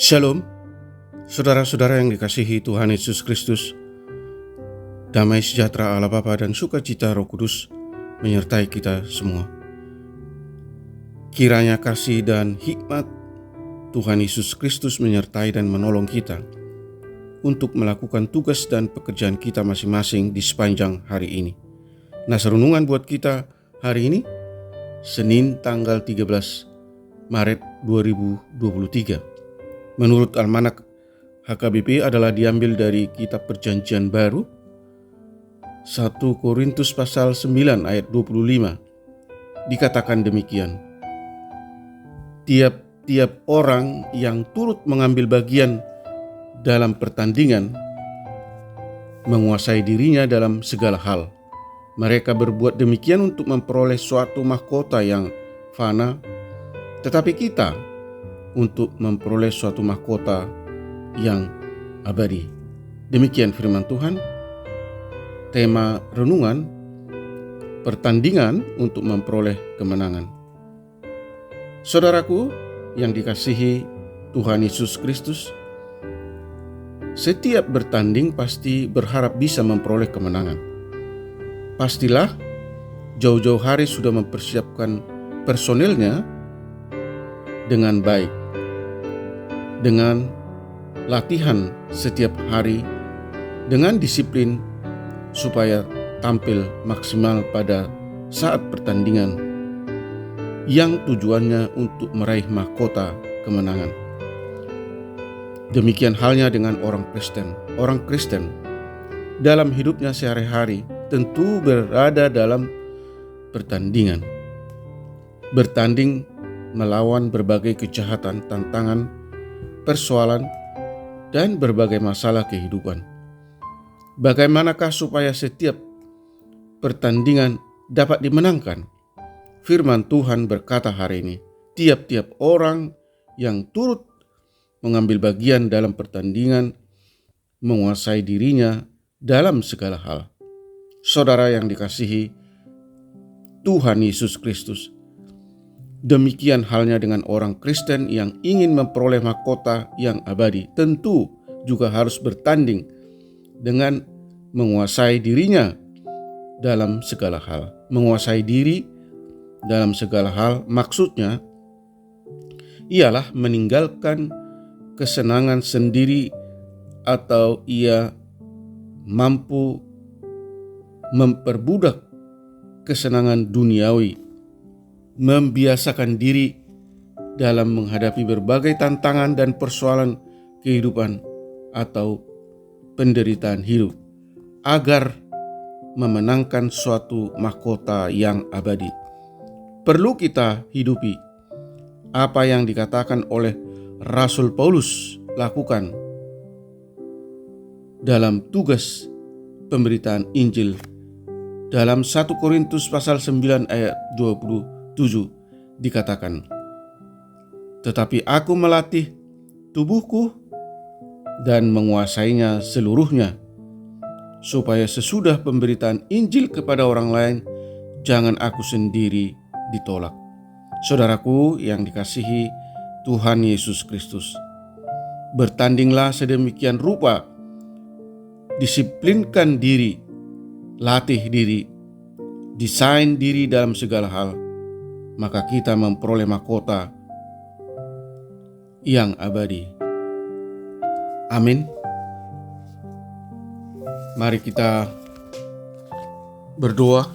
Shalom, saudara-saudara yang dikasihi Tuhan Yesus Kristus. Damai sejahtera Allah Bapa dan sukacita Roh Kudus menyertai kita semua. Kiranya kasih dan hikmat Tuhan Yesus Kristus menyertai dan menolong kita untuk melakukan tugas dan pekerjaan kita masing-masing di sepanjang hari ini. Nah, renungan buat kita hari ini, Senin tanggal 13 Maret 2023. Menurut Almanak HKBP adalah diambil dari kitab Perjanjian Baru 1 Korintus pasal 9 ayat 25. Dikatakan demikian, tiap-tiap orang yang turut mengambil bagian dalam pertandingan menguasai dirinya dalam segala hal. Mereka berbuat demikian untuk memperoleh suatu mahkota yang fana, tetapi kita untuk memperoleh suatu mahkota yang abadi. Demikian firman Tuhan. Tema renungan, pertandingan untuk memperoleh kemenangan. Saudaraku yang dikasihi Tuhan Yesus Kristus, setiap bertanding pasti berharap bisa memperoleh kemenangan. Pastilah jauh-jauh hari sudah mempersiapkan personilnya dengan baik, dengan latihan setiap hari, dengan disiplin supaya tampil maksimal pada saat pertandingan yang tujuannya untuk meraih mahkota kemenangan. Demikian halnya dengan orang Kristen. Orang Kristen dalam hidupnya sehari-hari tentu berada dalam pertandingan. Bertanding melawan berbagai kejahatan, tantangan, persoalan, dan berbagai masalah kehidupan. Bagaimanakah supaya setiap pertandingan dapat dimenangkan? Firman Tuhan berkata hari ini, tiap-tiap orang yang turut mengambil bagian dalam pertandingan menguasai dirinya dalam segala hal. Saudara yang dikasihi Tuhan Yesus Kristus, demikian halnya dengan orang Kristen yang ingin memperoleh mahkota yang abadi. Tentu juga harus bertanding dengan menguasai dirinya dalam segala hal. Menguasai diri dalam segala hal maksudnya ialah meninggalkan kesenangan sendiri atau ia mampu memperbudak kesenangan duniawi, membiasakan diri dalam menghadapi berbagai tantangan dan persoalan kehidupan atau penderitaan hidup, agar memenangkan suatu mahkota yang abadi. Perlu kita hidupi apa yang dikatakan oleh Rasul Paulus lakukan dalam tugas pemberitaan Injil dalam 1 Korintus pasal 9 ayat 27 dikatakan, tetapi aku melatih tubuhku dan menguasainya seluruhnya, supaya sesudah pemberitaan Injil kepada orang lain, jangan aku sendiri ditolak. Saudaraku yang dikasihi Tuhan Yesus Kristus, bertandinglah sedemikian rupa, disiplinkan diri, latih diri, desain diri dalam segala hal, maka kita memperoleh mahkota yang abadi. Amin. Mari kita berdoa.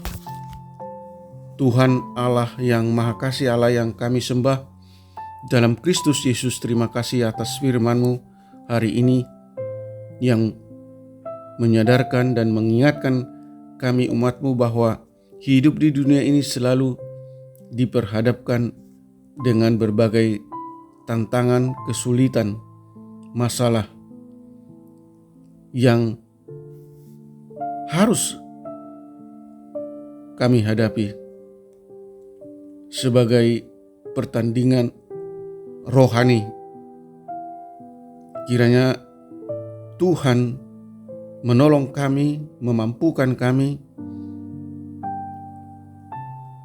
Tuhan Allah yang Maha Kasih, Allah yang kami sembah, dalam Kristus Yesus, terima kasih atas firman-Mu hari ini yang menyadarkan dan mengingatkan kami umat-Mu bahwa hidup di dunia ini selalu diperhadapkan dengan berbagai tantangan, kesulitan, masalah yang harus kami hadapi sebagai pertandingan rohani. Kiranya Tuhan menolong kami, memampukan kami,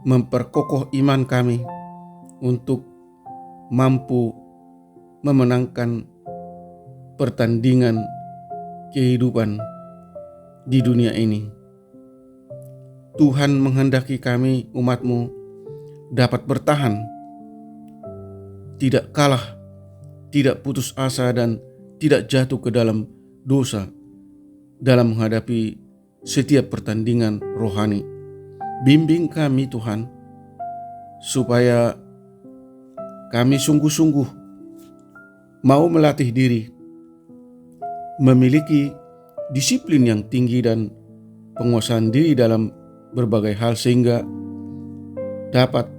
memperkokoh iman kami untuk mampu memenangkan pertandingan kehidupan di dunia ini. Tuhan menghendaki kami, umat-Mu, dapat bertahan, tidak kalah, tidak putus asa, dan tidak jatuh ke dalam dosa dalam menghadapi setiap pertandingan rohani. Bimbing kami Tuhan, supaya kami sungguh-sungguh mau melatih diri, memiliki disiplin yang tinggi dan penguasaan diri dalam berbagai hal, sehingga dapat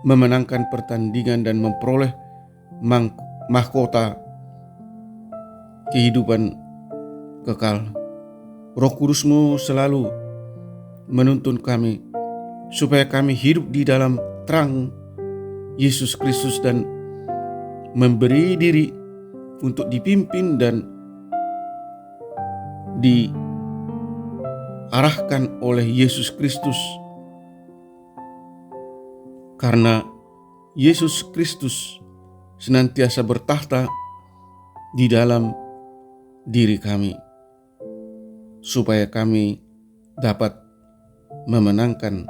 memenangkan pertandingan dan memperoleh mahkota kehidupan kekal. Roh Kudus-Mu selalu menuntun kami supaya kami hidup di dalam terang Yesus Kristus dan memberi diri untuk dipimpin dan diarahkan oleh Yesus Kristus, karena Yesus Kristus senantiasa bertahta di dalam diri kami, supaya kami dapat memenangkan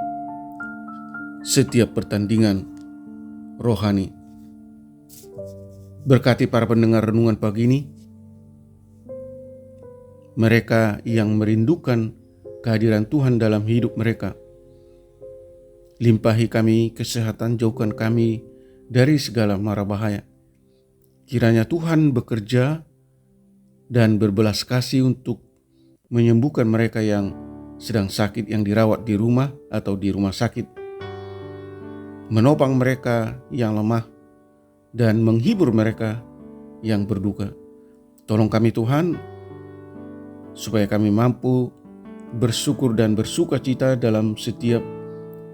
setiap pertandingan rohani. Berkati para pendengar renungan pagi ini, mereka yang merindukan kehadiran Tuhan dalam hidup mereka. Limpahi kami kesehatan, jauhkan kami dari segala mara bahaya. Kiranya Tuhan bekerja dan berbelas kasih untuk menyembuhkan mereka yang sedang sakit, yang dirawat di rumah atau di rumah sakit, menopang mereka yang lemah, dan menghibur mereka yang berduka. Tolong kami Tuhan, supaya kami mampu bersyukur dan bersuka cita dalam setiap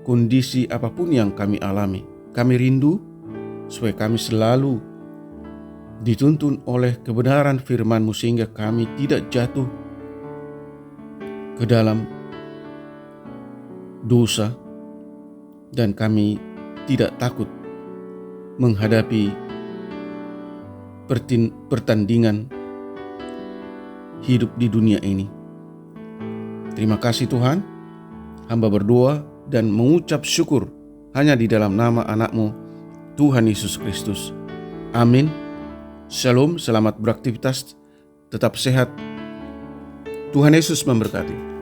kondisi apapun yang kami alami. Kami rindu supaya kami selalu dituntun oleh kebenaran firman-Mu, sehingga kami tidak jatuh ke dalam dosa, dan kami tidak takut menghadapi pertandingan hidup di dunia ini. Terima kasih Tuhan, hamba berdoa dan mengucap syukur hanya di dalam nama anak-Mu, Tuhan Yesus Kristus. Amin. Shalom, selamat beraktivitas, tetap sehat. Tuhan Yesus memberkati.